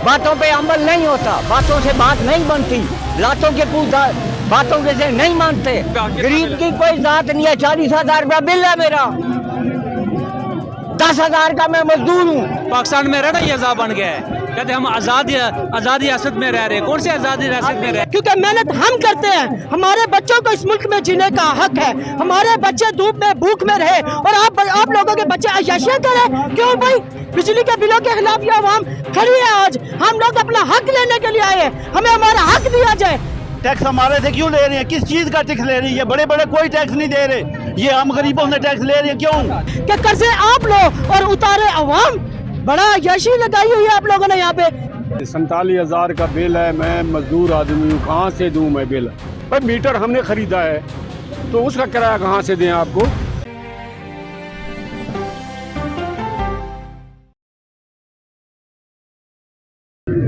बातों पे अमल नहीं होता, बातों से बात नहीं बनती, लातों के बातों के से नहीं मानते। गरीब की कोई जात नहीं है। 40,000 रुपया बिल है मेरा, 10,000 का मैं मजदूर हूँ। पाकिस्तान में रहना ही अजाब बन गया है। कहते हम आज़ादी रियासत में रह रहे हैं। कौन से आज़ादी रियासत में रह? क्योंकि मेहनत हम करते हैं, हमारे बच्चों को इस मुल्क में जीने का हक है। हमारे बच्चे धूप में भूख में रहे और आप लोगों के बच्चे अय्याशियां करें। क्यों भाई? बिजली के बिलों के खिलाफ ये आवाम खड़ी है। आज हम लोग अपना हक लेने के लिए आए हैं, हमें हमारा हक दिया जाए। टैक्स हमारे से क्यों ले रहे हैं? किस चीज का टैक्स ले रहे हैं? ये बड़े बड़े कोई टैक्स नहीं दे रहे, ये हम गरीबों से टैक्स ले रहे हैं। क्यों? कि कर्जे आप लो और उतारे अवाम। बड़ा अय्याशी लगाई हुई है आप लोगों ने यहाँ पे। 47,000 का बिल है। मैं मजदूर आदमी हूँ, कहाँ से दूँ मैं बिल? पर मीटर हमने खरीदा है तो उसका किराया कहाँ से दें आपको?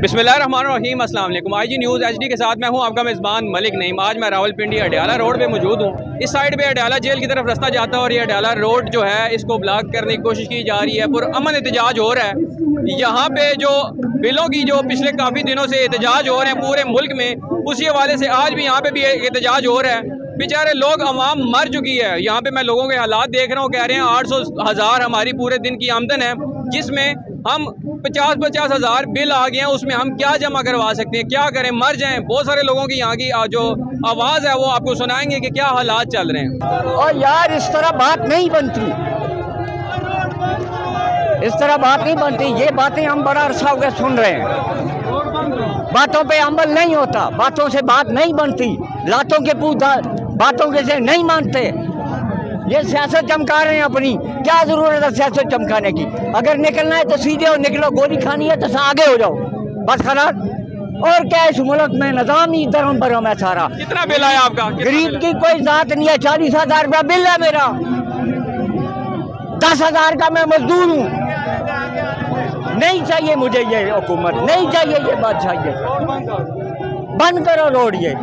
बिस्मिल्लाहिर्रहमानिर्रहीम, अस्सलाम वालेकुम। IG न्यूज़ HD के साथ मैं हूं आपका मेज़बान मलिक नईम। आज मैं रावलपिंडी अडयाला रोड पे मौजूद हूं। इस साइड पे अडयाला जेल की तरफ रास्ता जाता है और ये अडयाला रोड जो है इसको ब्लॉक करने की कोशिश की जा रही है। पुरअमन एहतजाज हो रहा है यहाँ पे। जो बिलों की जो पिछले काफ़ी दिनों से एहतजाज हो रहे हैं पूरे मुल्क में, उसी हवाले से आज भी यहाँ पे भी एहतजाज हो रहा है। बेचारे लोग अवाम मर चुकी है। यहाँ पे मैं लोगों के हालात देख रहा हूँ, कह रहे हैं 800,000 हमारी पूरे दिन की आमदन है, जिसमें हम 50,000 बिल आ गए हैं। उसमें हम क्या जमा करवा सकते हैं? क्या करें? मर जाएं। बहुत सारे लोगों की यहाँ की जो आवाज़ है वो आपको सुनाएंगे कि क्या हालात चल रहे हैं। और यार इस तरह बात नहीं बनती, इस तरह बात नहीं बनती। ये बातें हम बड़ा अरसा हो गया सुन रहे हैं, बातों पे अमल नहीं होता, बातों से बात नहीं बनती, लातों के बातों के से नहीं मानते। ये सियासत चमका रहे हैं अपनी। क्या जरूरत है सियासत चमकाने की? अगर निकलना है तो सीधे हो निकलो, गोली खानी है तो आगे हो जाओ, बस खलास। और क्या इस मुल्क में निजाम ही धर्म भरम है सारा। कितना बिल आया आपका? गरीब की कोई जात नहीं है। 40,000 रुपया बिल है मेरा, 10,000 का मैं मजदूर हूँ। नहीं चाहिए मुझे ये हुकूमत, नहीं चाहिए ये बात चाहिए। बंद करो रोड। ये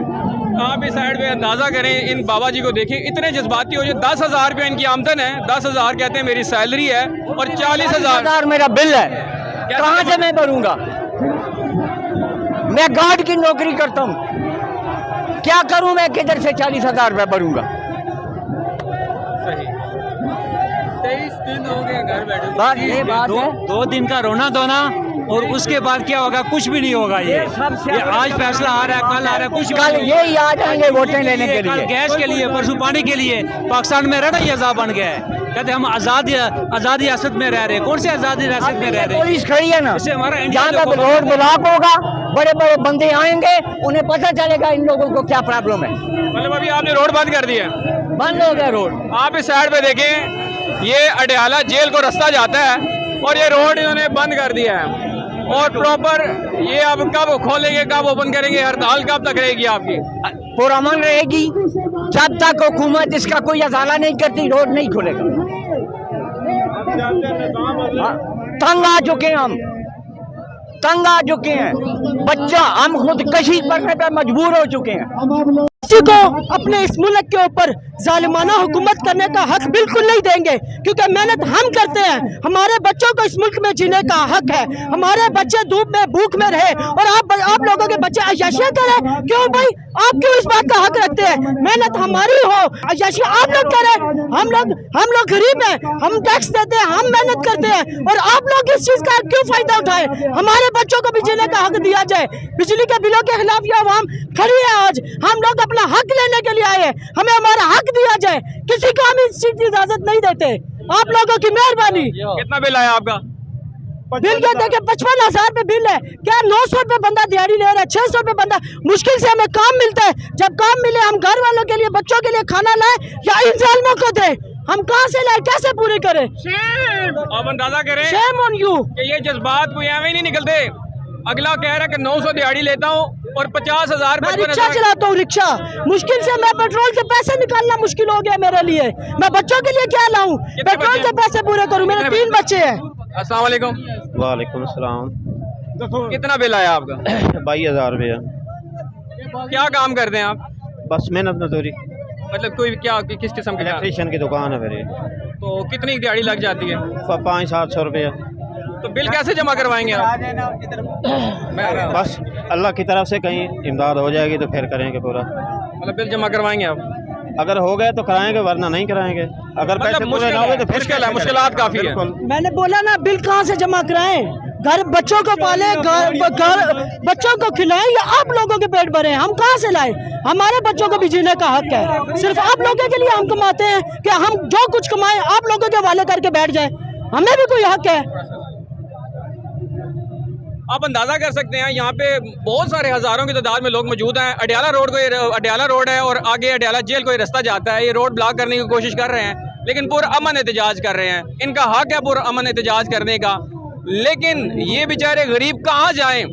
आप इस साइड पे अंदाज़ा करें, इन बाबा जी को देखिए, इतने जज्बाती हो जाए। 10,000 रुपये इनकी आमदन है, 10,000 कहते हैं मेरी सैलरी है और 40,000 मेरा बिल है। कहाँ से मैं भरूंगा? मैं गार्ड की नौकरी करता हूँ, क्या करूं मैं? किधर से 40,000 रुपये भरूंगा? 23 दिन हो गए घर बैठे। बात ये बात है। 2 दिन का रोना धोना और उसके बाद क्या होगा? कुछ भी नहीं होगा। ये आज फैसला आ रहा है, कल आ रहा है, कुछ कल यही आ जाएंगे वोटें लेने के लिए। गैस के लिए, परसों पानी के लिए। पाकिस्तान में रहना ही अजाब बन गया है। कहते हम आज़ादी रियासत में रह रहे हैं। कौन से आज़ादी रियासत में रह रहे हैं? पुलिस खड़ी है ना, इससे हमारा जहाँ तक रोड ब्लॉक होगा, बड़े बड़े बंदे आएंगे, उन्हें पता चलेगा इन लोगों को क्या प्रॉब्लम है। मतलब अभी आपने रोड बंद कर दिया? बंद हो गया रोड। आप इस साइड पे देखें, ये अडयाला जेल को रास्ता जाता है और ये रोड इन्होंने बंद कर दिया है। और प्रॉपर ये अब कब खोलेंगे, कब ओपन करेंगे? हड़ताल कब तक रहेगी आपकी? पुरअमन रहेगी जब तक हुकूमत इसका कोई अजाला नहीं करती, रोड नहीं खुलेगा। तंग आ चुके हैं हम, तंग आ चुके हैं। बच्चा हम खुदकशी करने पर मजबूर हो चुके हैं। किसी को अपने इस मुल्क के ऊपर जालिमाना हुकूमत करने का हक बिल्कुल नहीं देंगे, क्योंकि मेहनत हम करते हैं। हमारे बच्चों को इस मुल्क में जीने का हक है। हमारे बच्चे धूप में भूख में रहे और आप लोगों के बच्चे अय्याशियां करें। क्यों भाई? आप क्यों इस बात का हक रखते हैं? मेहनत हमारी हो, अय्याशी आप लोग करें। हम लोग गरीब हैं, हम टैक्स देते हैं, हम मेहनत करते हैं और आप लोग इस चीज का क्यों फायदा उठाए? हमारे बच्चों को भी जीने का हक दिया जाए। बिजली के बिलों के खिलाफ ये आवाम खड़ी है। आज हम लोग अपना हक लेने के लिए आए हैं, हमें हमारा हक दिया जाए। किसी को हम इस चीज की इजाजत नहीं देते। आप लोगों की मेहरबानी। कितना बिल आया आपका? बिल क्या देखे? 55,000 रुपए बिल है। क्या 900 रुपए बंदा दिहाड़ी ले रहा है, 600 रुपए बंदा। मुश्किल से हमें काम मिलता है। जब काम मिले हम घर वालों के लिए, बच्चों के लिए खाना लाए या इन जालिमों को दे? हम कहाँ से लाए, कैसे पूरे करें? आप अंदाजा करें, शेम ऑन यू। ये जज्बात कोई एवं ही नहीं निकलते। अगला कह रहा है कि 900 दिहाड़ी लेता हूँ और 50,000 मैं रिक्शा चलाता हूँ, रिक्शा। मुश्किल से मैं पेट्रोल के पैसे निकालना मुश्किल हो गया मेरे लिए। मैं बच्चों के लिए क्या लाऊं? पेट्रोल के पैसे पूरे करूं। मेरे 3 बच्चे हैं। अस्सलाम वालेकुम। वालेकुम सलाम। कितना बिल आया आपका? 22,000 रुपया। क्या काम करते हैं आप? बस मेहनत मजदूरी। मतलब कोई क्या किस किस्म के? इलेक्ट्रीशियन की दुकान है मेरी। तो कितनी दिहाड़ी लग जाती है? 500-700 रुपया। तो बिल कैसे जमा करवाएंगे आप? बस अल्लाह की तरफ से कहीं इमदाद हो जाएगी तो फिर करेंगे पूरा। मतलब बिल जमा करवाएंगे आप? अगर हो गए तो कराएंगे, वरना नहीं कराएंगे। अगर पैसे पूरे ना हो तो फिर मुश्किल है, मुश्किलात काफी है। मैंने बोला ना, बिल कहाँ से जमा कराएं? घर बच्चों को पाले, घर बच्चों को खिलाएं या आप लोगों के पेट भरे? हम कहाँ से लाए? हमारे बच्चों को भी जीने का हक है। सिर्फ आप लोगों के लिए हम कमाते हैं कि हम जो कुछ कमाएं आप लोगों के हवाले करके बैठ जाए? हमें भी कोई हक है। आप अंदाजा कर सकते हैं यहाँ पे बहुत सारे हज़ारों की तादाद में लोग मौजूद हैं। अडयाला रोड है और आगे अडयाला जेल कोई रास्ता जाता है। ये रोड ब्लॉक करने की कोशिश कर रहे हैं, लेकिन पुरअमन एहतजाज कर रहे हैं। इनका हक है पुरअमन एहतजाज करने का, लेकिन ये बेचारे गरीब कहाँ जाएं?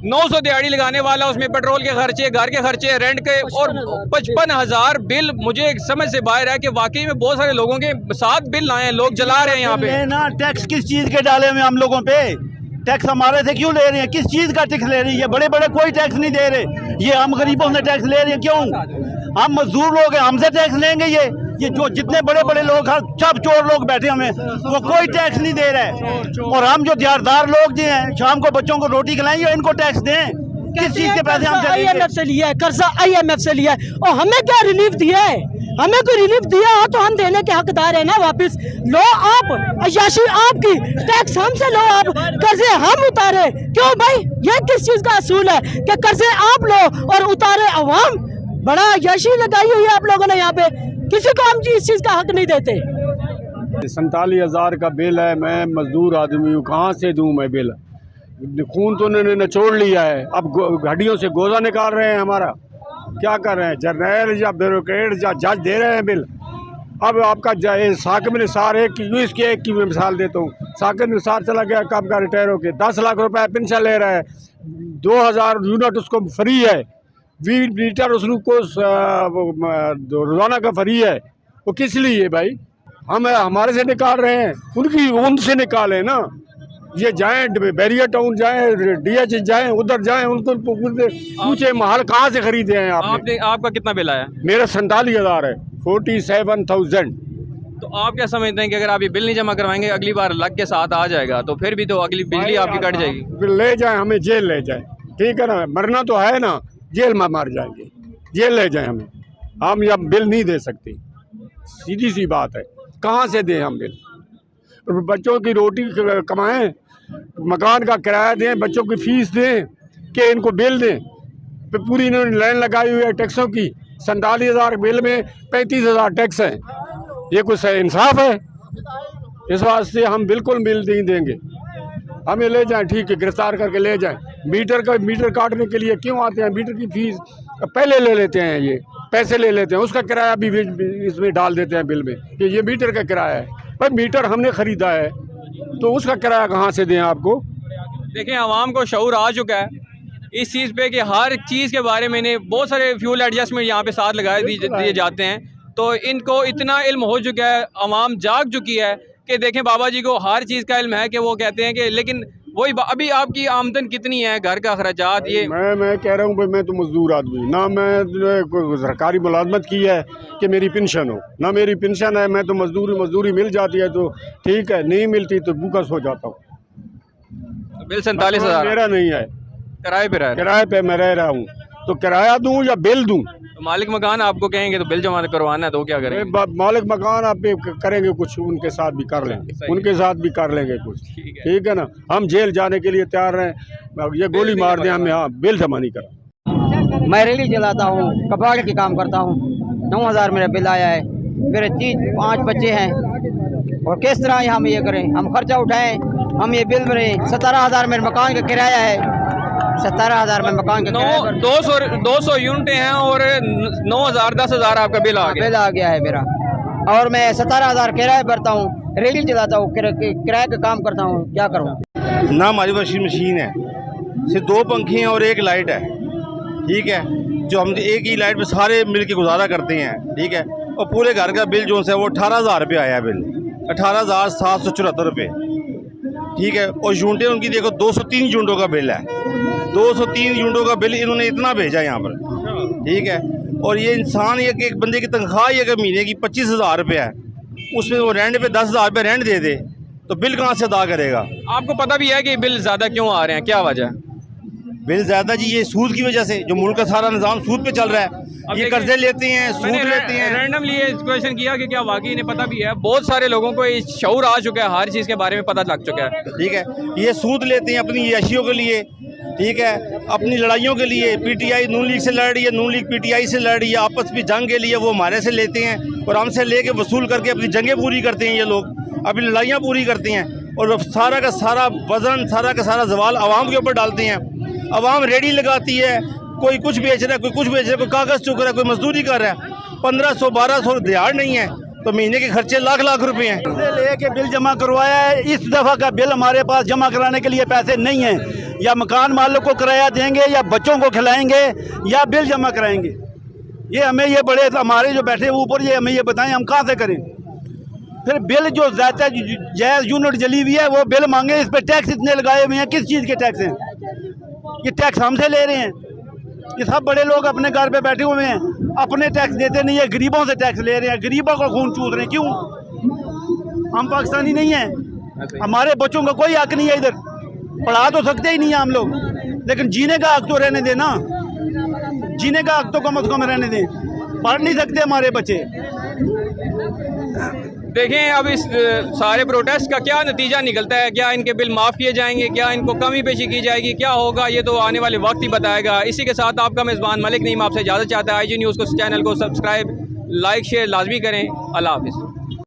900 दिहाड़ी लगाने वाला, उसमें पेट्रोल के खर्चे, घर के खर्चे, रेंट के, और 55,000 बिल। मुझे एक समझ से बाहर है कि वाकई में बहुत सारे लोगों के 7 बिल आए हैं, लोग जला रहे हैं यहाँ पे। ना टैक्स किस चीज़ के डाले हुए हम लोगों पे? टैक्स हमारे से क्यों ले रहे हैं? किस चीज़ का टैक्स ले रही है? बड़े बड़े कोई टैक्स नहीं दे रहे। ये हम गरीबों से टैक्स ले रहे हैं क्यों? हम मजदूर लोग हैं, हमसे टैक्स लेंगे? ये जो जितने बड़े बड़े लोग हैं, सब चोर लोग बैठे हमें, वो कोई टैक्स नहीं दे रहे हैं। और हम जो दिहाड़ीदार लोग जो हैं, शाम को बच्चों को रोटी खिलाएंगे, इनको टैक्स दें? किस चीज़ के पैसे हमसे लेंगे? IMF से लिया है कर्जा, IMF से लिया है, और हमें क्या रिलीफ दिया है? हमें कोई रिलीफ दिया हो तो हम देने के हकदार है ना। वापस लो आप, अय्याशी आपकी, टैक्स हमसे लो आप, कर्जे हम उतारे। क्यों भाई? ये किस चीज का असूल है कि कर्जे आप लो और उतारे अवाम? बड़ा अय्याशी लगाई हुई है आप लोगों ने यहाँ पे। किसी को हम इस चीज का हक नहीं देते। 47,000 का बिल है। मैं मजदूर आदमी हूँ, कहाँ से दूँ मैं बिल? खून तो उन्होंने निचोड़ लिया है, अब घड़ियों से गोजा निकाल रहे हैं हमारा। क्या कर रहे हैं? जर्नल या ब्यूरोक्रेट या जज दे रहे हैं बिल। अब आपका साकिब निसार एक की मैं मिसाल देता हूँ। साकिब निसार चला गया, कब का रिटायर होकर 10 लाख रुपए पेंशन ले रहा है, 2000 यूनिट उसको फ्री है, 20 लीटर उसको रोजाना का फ्री है। वो किस लिए भाई? हम हमारे से निकाल रहे हैं, उनसे निकालें ना। ये जाएं बैरियर टाउन जाएं, DH जाएं, उधर जाएं, उनको पूछे महल कहाँ से खरीदे हैं आपने? आपका कितना बिल आया? मेरा 47,000 है, 47,000। तो आप क्या समझते हैं कि अगर आप ये बिल नहीं जमा करवाएंगे, अगली बार लग के साथ आ जाएगा, तो फिर भी तो अगली बिजली आपकी कट जाएगी? फिर ले जाएं, हमें जेल ले जाएं, ठीक है ना? मरना तो है ना, जेल में मर जाएंगे, जेल ले जाएं हमें। हम यह बिल नहीं दे सकते, सीधी सी बात है। कहाँ से दें हम बिल? बच्चों की रोटी कमाएं, मकान का किराया दें, बच्चों की फीस दें, कि इनको बिल दें? पूरी इन्होंने लाइन लगाई हुई है टैक्सों की। 47,000 बिल में 35,000 टैक्स है। ये कुछ इंसाफ है? इस वास्ते हम बिल्कुल बिल नहीं देंगे। हमें ले जाएं, ठीक है, गिरफ्तार करके ले जाएं। मीटर काटने के लिए क्यों आते हैं? मीटर की फीस पहले ले लेते हैं, ये पैसे ले लेते हैं, उसका किराया भी इसमें डाल देते हैं बिल में कि ये मीटर का किराया है। पर मीटर हमने ख़रीदा है तो उसका किराया कहाँ से दें आपको? देखिए, आवाम को शऊर आ चुका है इस चीज़ पे कि हर चीज़ के बारे में बहुत सारे फ्यूल एडजस्टमेंट यहाँ पे साथ लगाए दिए जाते हैं। तो इनको इतना इल्म हो चुका है, आवाम जाग चुकी है कि देखें, बाबा जी को हर चीज़ का इल्म है कि वो कहते हैं कि लेकिन वही अभी आपकी आमदन कितनी है, घर का खर्चात, ये मैं कह रहा हूँ भाई, मैं तो मजदूर आदमी ना, मैं सरकारी मुलाजमत की है कि मेरी पेंशन हो ना। मेरी पेंशन है, मैं तो मजदूरी मिल जाती है तो ठीक है, नहीं मिलती तो भूखा सो जाता हूँ। बिल 47,000 मेरा नहीं है, किराए पे रह किराए पे मैं रह रहा हूँ, तो किराया दूँ या बिल दूँ? तो मालिक मकान आपको कहेंगे तो बिल जमा करवाना है, तो क्या करेंगे? मालिक मकान आप करेंगे कुछ, उनके साथ भी कर लेंगे, उनके साथ भी कर लेंगे कुछ, ठीक है ना? हम जेल जाने के लिए तैयार हैं, ये गोली मार दें हमें, हाँ, बिल जमा नहीं करा। मैं रेली चलाता हूँ, कबाड़ के काम करता हूँ, 9,000 मेरा बिल आया है। मेरे 5 बच्चे हैं, और किस तरह हम ये करें? हम खर्चा उठाएं, हम ये बिल भरें। 17,000 मेरे मकान का किराया है, 17,000 में मकान का किराया। 200 यूनिटें हैं और 9,000 10,000 आपका बिल आ गया है मेरा। और मैं 17,000 किराया भरता हूँ, रेली चलाता हूँ, किराए का काम करता हूँ, क्या करूँ? ना हमारी वॉशिंग मशीन है, सिर्फ 2 पंखे हैं और 1 लाइट है, ठीक है, जो हम एक ही लाइट पे सारे मिल के गुजारा करते हैं, ठीक है। और पूरे घर का बिल जो है वो 18,000 रुपये आया है, बिल 18,774 रुपये, ठीक है। और यूनिटें उनकी देखो, 203 यूनिटों का बिल है, 203 यूनिटों का बिल इन्होंने इतना भेजा यहाँ पर, ठीक है। और ये इंसान, ये कि एक बंदे की तनख्वाह ही अगर महीने की 25,000 रुपये है, उसमें वो रेंट पे 10,000 रुपये रेंट दे दे तो बिल कहाँ से अदा करेगा? आपको पता भी है कि बिल ज़्यादा क्यों आ रहे हैं, क्या वजह है? बिल ज़्यादा जी ये सूद की वजह से, जो मुल्क का सारा निज़ाम सूद पे चल रहा है। ये कर्जे लेते हैं, सूद लेते हैं। रैंडमली ये क्वेश्चन किया कि क्या वाकई इन्हें पता भी है? बहुत सारे लोगों को ये शऊर आ चुका है, हर चीज़ के बारे में पता लग चुका है। ठीक है, ये सूद लेते हैं अपनी याशियों के लिए, ठीक है, अपनी लड़ाइयों के लिए। पीटीआई नून लीग से लड़ रही है, नून लीग पीटीआई से लड़ रही है, आपस में जंग के लिए वो हमारे से लेते हैं और हमसे लेके वसूल करके अपनी जंगें पूरी करते हैं। ये लोग अपनी लड़ाइयाँ पूरी करते हैं और सारा का सारा वज़न, सारा का सारा जवाल आवाम के ऊपर डालते हैं। आवाम रेडी लगाती है, कोई कुछ बेच रहा है, कोई कुछ बेच रहा है, कोई कागज़ चुक रहा है, कोई मजदूरी कर रहा है। 1500-1200 दिहाड़ नहीं है तो महीने के खर्चे लाख रुपए हैं। लेके बिल जमा करवाया है, इस दफ़ा का बिल हमारे पास जमा कराने के लिए पैसे नहीं हैं। या मकान मालिक को किराया देंगे या बच्चों को खिलाएंगे या बिल जमा कराएंगे। ये हमें ये बड़े हमारे जो बैठे ऊपर ये हमें ये बताएं हम कहाँ से करें। फिर बिल जो ज़्यादा जायज़ यूनिट जली हुई है वो बिल मांगे, इस पर टैक्स इतने लगाए हुए हैं, किस चीज़ के टैक्स हैं? ये टैक्स हमसे ले रहे हैं। ये सब बड़े लोग अपने घर पे बैठे हुए हैं, अपने टैक्स देते नहीं है, गरीबों से टैक्स ले रहे हैं, गरीबों का खून चूस रहे हैं। क्यों? हम पाकिस्तानी नहीं हैं, हमारे बच्चों का कोई हक नहीं है इधर। पढ़ा तो सकते ही नहीं है हम लोग, लेकिन जीने का हक तो रहने देना, जीने का हक तो कम से कम रहने दें। पढ़ नहीं सकते हमारे बच्चे। देखें अब इस सारे प्रोटेस्ट का क्या नतीजा निकलता है, क्या इनके बिल माफ़ किए जाएंगे, क्या इनको कमी पेशी की जाएगी, क्या होगा ये तो आने वाले वक्त ही बताएगा। इसी के साथ आपका मेज़बान मलिक नईम आपसे इजाज़त चाहता है। IG न्यूज़ को चैनल को सब्सक्राइब, लाइक, शेयर लाजमी करें। अल्लाह हाफ़िज़।